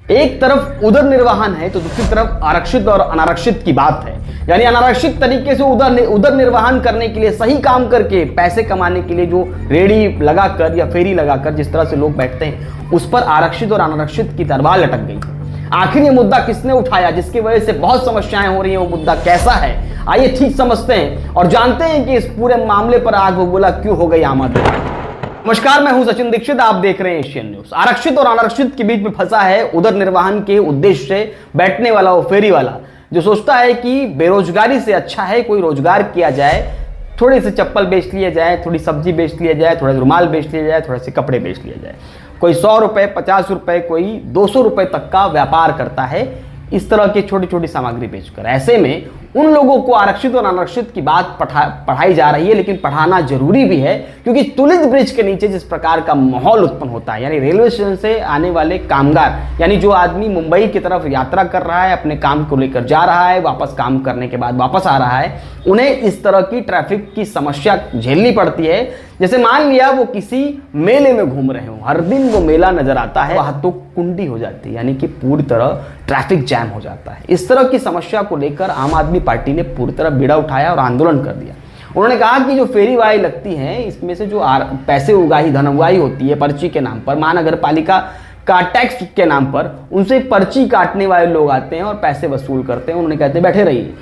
एक तरफ उदर निर्वाहन है तो दूसरी तरफ आरक्षित और अनारक्षित की बात है। यानी अनारक्षित तरीके से उदर निर्वाहन करने के लिए, सही काम करके पैसे कमाने के लिए जो रेडी लगाकर या फेरी लगाकर जिस तरह से लोग बैठते हैं, उस पर आरक्षित और अनारक्षित की तलवार लटक गई। आखिर ये मुद्दा किसने उठाया जिसकी वजह से बहुत समस्याएं हो रही हैं? वो मुद्दा कैसा है, आइए ठीक समझते हैं और जानते हैं कि इस पूरे मामले पर आग बबूला क्यों हो गई आम आदमी पार्टी। नमस्कार, मैं हूं सचिन दीक्षित, आप देख रहे हैं एशियन न्यूज। आरक्षित और अनारक्षित के बीच में फंसा है उदर निर्वाहन के उद्देश्य से बैठने वाला वो फेरी वाला, जो सोचता है कि बेरोजगारी से अच्छा है कोई रोजगार किया जाए, थोड़े से चप्पल बेच लिए जाए, थोड़ी सब्जी बेच लिया जाए, थोड़ा रुमाल बेच लिया जाए, थोड़े से कपड़े बेच लिए जाए। कोई 100 रुपए, 50 रुपए, कोई 200 रुपए तक का व्यापार करता है इस तरह की छोटी छोटी सामग्री बेचकर। ऐसे में उन लोगों को आरक्षित और अनारक्षित की बात पढ़ाई जा रही है, लेकिन पढ़ाना जरूरी भी है, क्योंकि तुलित ब्रिज के नीचे जिस प्रकार का माहौल उत्पन्न होता है, यानी रेलवे स्टेशन से आने वाले कामगार, यानी जो आदमी मुंबई की तरफ यात्रा कर रहा है, अपने काम को लेकर जा रहा है, वापस काम करने के बाद वापस आ रहा है, उन्हें इस तरह की ट्रैफिक की समस्या झेलनी पड़ती है। जैसे मान लिया वो किसी मेले में घूम रहे हो, हर दिन वो मेला नजर आता है, वहां तो कुंडी हो जाती है, यानी कि पूरी तरह ट्रैफिक जैम हो जाता है। इस तरह की समस्या को लेकर आम आदमी पार्टी ने पूरी तरह बीड़ा उठाया और आंदोलन कर दिया। उन्होंने कहा कि जो फेरी वाई लगती हैं, इसमें से जो पैसे उगाही, धन उगाही होती है पर्ची के नाम पर, महानगर पालिका का टैक्स के नाम पर, उनसे पर्ची काटने वाले लोग आते हैं और पैसे वसूल करते हैं। उन्होंने कहते हैं बैठे रहिए,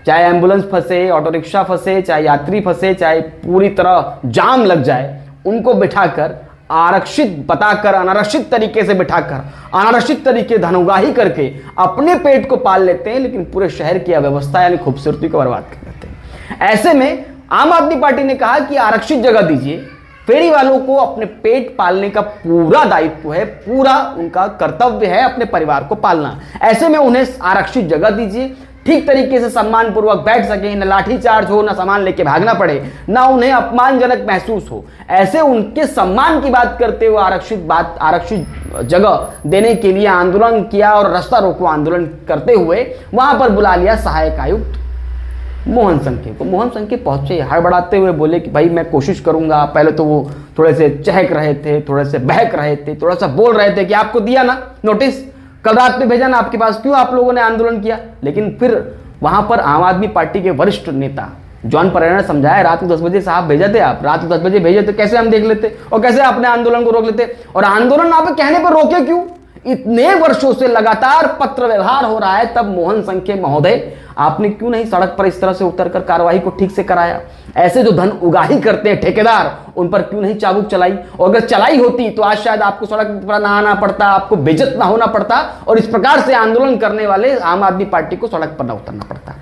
चाहे एम्बुलेंस फंसे, ऑटो रिक्शा फंसे, चाहे यात्री फंसे, चाहे पूरी तरह जाम लग जाए, उनको बिठाकर आरक्षित बताकर, अनारक्षित तरीके से बिठाकर, अनारक्षित तरीके धन उगाही करके अपने पेट को पाल लेते हैं, लेकिन पूरे शहर की अव्यवस्था यानी खूबसूरती को बर्बाद कर देते हैं। ऐसे में आम आदमी पार्टी ने कहा कि आरक्षित जगह दीजिए, फेरी वालों को अपने पेट पालने का पूरा दायित्व है, पूरा उनका कर्तव्य है अपने परिवार को पालना। ऐसे में उन्हें आरक्षित जगह दीजिए, ठीक तरीके से सम्मान पूर्वक बैठ सके, न लाठी चार्ज हो, न सामान लेके भागना पड़े, ना उन्हें अपमानजनक महसूस हो। ऐसे उनके सम्मान की बात करते हुए आरक्षित जगह देने के लिए आंदोलन किया और रास्ता रोको आंदोलन करते हुए वहां पर बुला लिया सहायक आयुक्त मोहन संखे को। मोहन संखे पहुंचे, हड़बड़ाते हुए बोले कि भाई मैं कोशिश करूंगा। पहले तो वो थोड़े से चहक रहे थे, थोड़े से बहक रहे थे, थोड़ा सा बोल रहे थे कि आपको दिया ना नोटिस, कल रात में भेजा ना आपके पास, क्यों आप लोगों ने आंदोलन किया? लेकिन फिर वहां पर आम आदमी पार्टी के वरिष्ठ नेता जॉन परेरा ने समझाया, रात को 10 बजे साहब भेजे थे आप, रात को 10 बजे भेजे तो कैसे हम देख लेते और कैसे अपने आंदोलन को रोक लेते? और आंदोलन आप कहने पर रोके क्यों? इतने वर्षों से लगातार पत्र व्यवहार हो रहा है, तब मोहन संखे महोदय आपने क्यों नहीं सड़क पर इस तरह से उतरकर कार्रवाई को ठीक से कराया? ऐसे जो धन उगाही करते हैं ठेकेदार, उन पर क्यों नहीं चाबुक चलाई? और अगर चलाई होती तो आज शायद आपको सड़क पर ना आना पड़ता, आपको बेइज्जत ना होना पड़ता, और इस प्रकार से आंदोलन करने वाले आम आदमी पार्टी को सड़क पर ना उतरना पड़ता।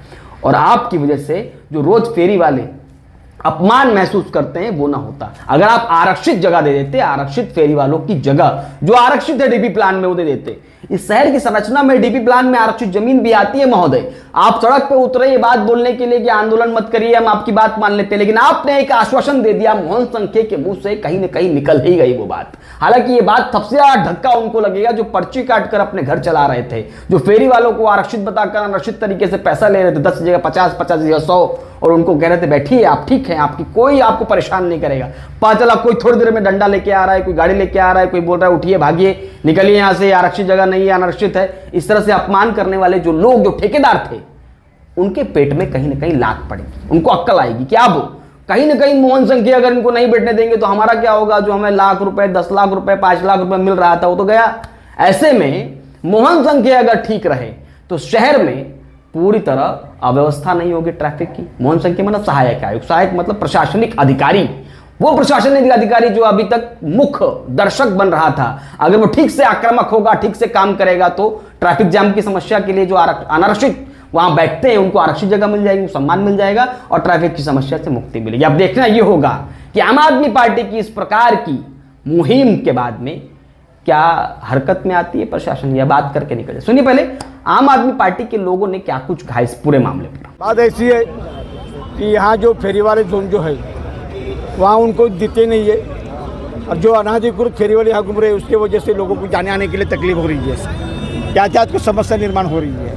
और आपकी वजह से जो रोज फेरी वाले अपमान महसूस करते हैं वो ना होता। अगर आप आरक्षित जगह दे देते, आरक्षित फेरी वालों की जगह जो आरक्षित है डीपी प्लान में वो दे देते। इस शहर की संरचना में डीपी प्लान में आरक्षित जमीन भी आती है महोदय। आप सड़क पे उतरे ये बात बोलने के लिए कि आंदोलन मत करिए, हम आपकी बात मान लेते हैं, लेकिन आपने एक आश्वासन दे दिया, मोहन संखे के मुंह से कहीं ना कहीं निकल ही गई वो बात। हालांकि ये बात सबसे ज्यादा धक्का उनको लगेगा जो पर्ची काटकर अपने घर चला रहे थे, जो फेरी वालों को आरक्षित बताकर अनारक्षित तरीके से पैसा ले रहे थे, 10 जगह 50, 50 जगह 100, और उनको कह रहे थे बैठिए आप, ठीक है, आपकी कोई आपको परेशान नहीं करेगा। पता चला कोई थोड़ी देर में डंडा लेके आ रहा है, कोई गाड़ी लेके आ रहा है, कोई बोल रहा है उठिए भागिए, निकलिए यहां से, आरक्षित जगह नहीं है, अनारक्षित है। इस तरह से अपमान करने वाले जो लोग, जो ठेकेदार थे, उनके पेट में कहीं ना कहीं लात पड़ेगी, उनको अक्ल आएगी कि अब कहीं ना कहीं मोहन संखे अगर इनको नहीं बैठने देंगे तो हमारा क्या होगा? जो हमें लाख रुपए, 10 लाख रुपए, 5 लाख रुपए मिल रहा था वो तो गया। ऐसे में मोहन संखे अगर ठीक रहे तो शहर में पूरी तरह अव्यवस्था नहीं होगी ट्रैफिक की। मोहन संखे मतलब सहायक आयुक्त, सहायक मतलब प्रशासनिक अधिकारी, वो प्रशासनिक अधिकारी जो अभी तक मुख्य दर्शक बन रहा था, अगर वो ठीक से आक्रामक होगा, ठीक से काम करेगा तो ट्रैफिक जाम की समस्या के लिए जो अनारक्षित वहां बैठते हैं उनको आरक्षित जगह मिल जाएगी, सम्मान मिल जाएगा और ट्रैफिक की समस्या से मुक्ति मिलेगी। अब देखना यह होगा कि आम आदमी पार्टी की इस प्रकार की मुहिम के बाद में क्या हरकत में आती है प्रशासन, या बात करके निकल जाए। सुनिए पहले आम आदमी पार्टी के लोगों ने क्या कुछ कहा इस पूरे मामले पर। बात ऐसी है कि यहाँ जो फेरी वाले जोन जो है वहाँ उनको देते नहीं है, और जो अनाधिकृत फेरी वाले यहाँ घूम रहे हैं उसके वजह से लोगों को जाने आने के लिए तकलीफ हो रही है, यातायात को समस्या निर्माण हो रही है।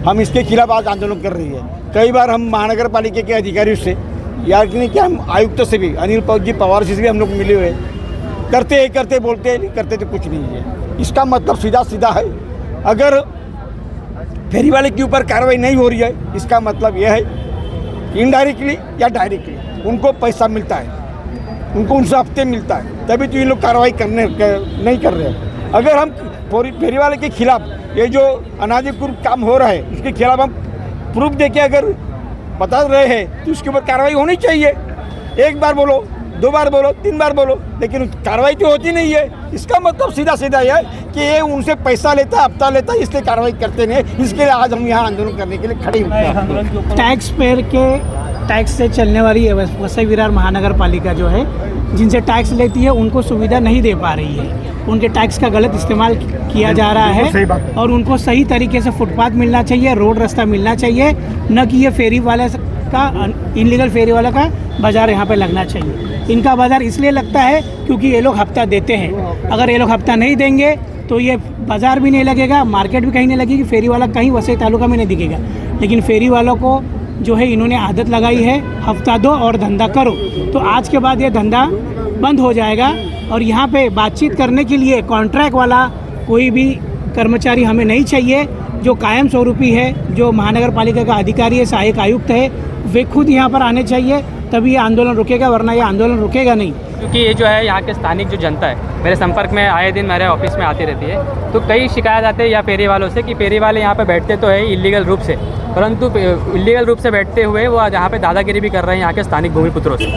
हम इसके खिलाफ आज आंदोलन कर रही है। कई बार हम महानगर पालिका के अधिकारियों से, यार नहीं कि हम आयुक्त से भी, अनिल जी पवार से भी हम लोग मिले हुए, करते बोलते हैं, नहीं करते तो कुछ नहीं है। इसका मतलब सीधा सीधा है अगर फेरी वाले के ऊपर कार्रवाई नहीं हो रही है, इसका मतलब यह है कि इनडायरेक्टली या डायरेक्टली उनको पैसा मिलता है, उनको उनसे हफ्ते मिलता है, तभी तो ये लोग कार्रवाई नहीं कर रहे हैं। अगर हम फेरी वाले के खिलाफ ये जो अनाधिकृत काम हो रहा है उसके खिलाफ हम प्रूफ देके अगर बता रहे हैं तो उसके ऊपर कार्रवाई होनी चाहिए। एक बार बोलो, 2 बार बोलो, 3 बार बोलो, लेकिन कार्रवाई तो होती नहीं है। इसका मतलब सीधा सीधा यह है कि ये उनसे पैसा लेता है, हफ्ता लेता है, इसलिए कार्रवाई करते नहीं। इसके लिए आज हम यहाँ आंदोलन करने के लिए खड़े हुए हैं। टैक्स पेयर के टैक्स से चलने वाली वसई विरार महानगर पालिका जो है, जिनसे टैक्स लेती है उनको सुविधा नहीं दे पा रही है। उनके टैक्स का गलत इस्तेमाल किया जा रहा है और उनको सही तरीके से फुटपाथ मिलना चाहिए, रोड रास्ता मिलना चाहिए, न कि ये फेरी वाले का इनलीगल फेरी वाला का बाज़ार यहाँ पे लगना चाहिए। इनका बाज़ार इसलिए लगता है क्योंकि ये लोग हफ्ता देते हैं। अगर ये लोग हफ्ता नहीं देंगे तो ये बाज़ार भी नहीं लगेगा, मार्केट भी कहीं नहीं लगेगी, फेरी वाला कहीं वसई तालुका में नहीं दिखेगा। लेकिन फेरी वालों को जो है इन्होंने आदत लगाई है हफ्ता दो और धंधा करो, तो आज के बाद ये धंधा बंद हो जाएगा। और यहाँ पे बातचीत करने के लिए कॉन्ट्रैक्ट वाला कोई भी कर्मचारी हमें नहीं चाहिए। जो कायम स्वरूपी है, जो महानगर पालिका का अधिकारी है, सहायक आयुक्त है, वे खुद यहाँ पर आने चाहिए, तभी ये आंदोलन रुकेगा, वरना ये आंदोलन रुकेगा नहीं। क्योंकि ये जो है यहाँ के स्थानिक जो जनता है मेरे संपर्क में आए दिन मेरे ऑफिस में आती रहती है, तो कई शिकायत आते हैं या फेरी वालों से कि फेरी वाले यहाँ पे बैठते तो है इलीगल रूप से, परंतु इलीगल रूप से बैठते हुए वो यहाँ पे दादागिरी भी कर रहे हैं यहाँ के स्थानिक भूमिपुत्रों से,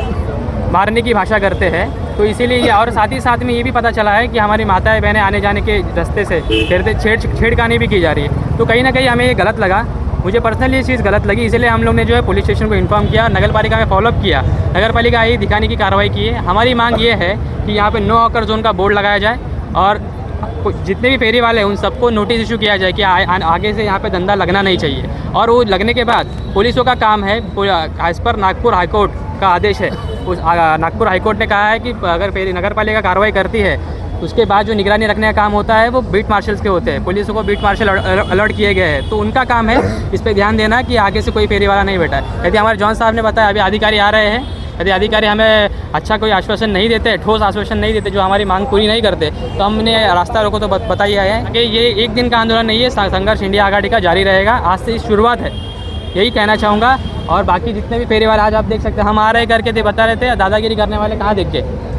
मारने की भाषा करते हैं। तो इसीलिए ये, और साथ ही साथ में ये भी पता चला है कि हमारी माताएं बहनें आने जाने के रास्ते से छेड़खानी भी की जा रही है। तो कहीं ना कहीं हमें ये गलत लगा, मुझे पर्सनली ये चीज़ गलत लगी, इसलिए हम लोग ने जो है पुलिस स्टेशन को इन्फॉर्म किया, नगर पालिका में फॉलोअप किया, नगर पालिका आई दिखाने की कार्रवाई की है। हमारी मांग ये है कि यहाँ पे नो हॉकर जोन का बोर्ड लगाया जाए और जितने भी फेरी वाले हैं उन सबको नोटिस इशू किया जाए कि आगे से यहाँ पे धंधा लगना नहीं चाहिए। और वो लगने के बाद पुलिसों का काम है, एज पर नागपुर हाईकोर्ट का आदेश है, उस नागपुर हाईकोर्ट ने कहा है कि अगर फेरी नगर पालिका कार्रवाई करती है उसके बाद जो निगरानी रखने का काम होता है वो बीट मार्शल्स के होते हैं। पुलिस को बीट मार्शल अलर्ट किए गए हैं, तो उनका काम है इस पर ध्यान देना कि आगे से कोई फेरी वाला नहीं बैठा है। यदि हमारे जॉन साहब ने बताया अभी अधिकारी आ रहे हैं, यदि अधिकारी हमें अच्छा कोई आश्वासन नहीं देते, ठोस आश्वासन नहीं देते, जो हमारी मांग पूरी नहीं करते, तो हमने रास्ता रोको तो बताई है कि ये एक दिन का आंदोलन नहीं है, संघर्ष इंडिया आघाड़ी का जारी रहेगा। आज से शुरुआत है, यही कहना चाहूँगा। और बाकी जितने भी फेरी वाले आज आप देख सकते हैं, हम आ रहे करके बता रहे थे, दादागिरी करने वाले कहाँ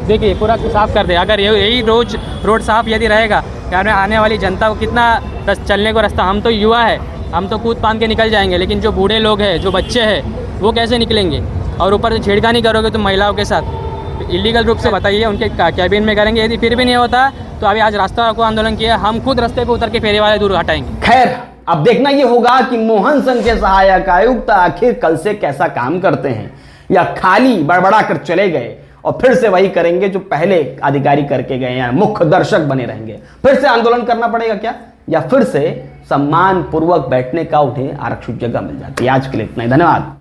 देखिए पूरा साफ कर दे। अगर यही रोज रोड साफ यदि रहेगा, यानी आने वाली जनता को कितना चलने को रास्ता, हम तो युवा है, हम तो कूद पान के निकल जाएंगे, लेकिन जो बूढ़े लोग हैं, जो बच्चे हैं, वो कैसे निकलेंगे? और ऊपर से छेड़खानी करोगे तुम महिलाओं के साथ, इलीगल रूप से बताइए उनके कैबिन में करेंगे। यदि फिर भी नहीं होता तो अभी आज रास्ता रोको आंदोलन किया, हम खुद रास्ते पे उतर के फेरी वाले दूर हटाएंगे। खैर, अब देखना ये होगा कि मोहन संघ के सहायक आयुक्त आखिर कल से कैसा काम करते हैं, या खाली बड़बड़ा कर चले गए और फिर से वही करेंगे जो पहले अधिकारी करके गए, या मुख्य दर्शक बने रहेंगे। फिर से आंदोलन करना पड़ेगा क्या, या फिर से सम्मान पूर्वक बैठने का उन्हें आरक्षित जगह मिल जाती है। आज के लिए इतना ही, धन्यवाद।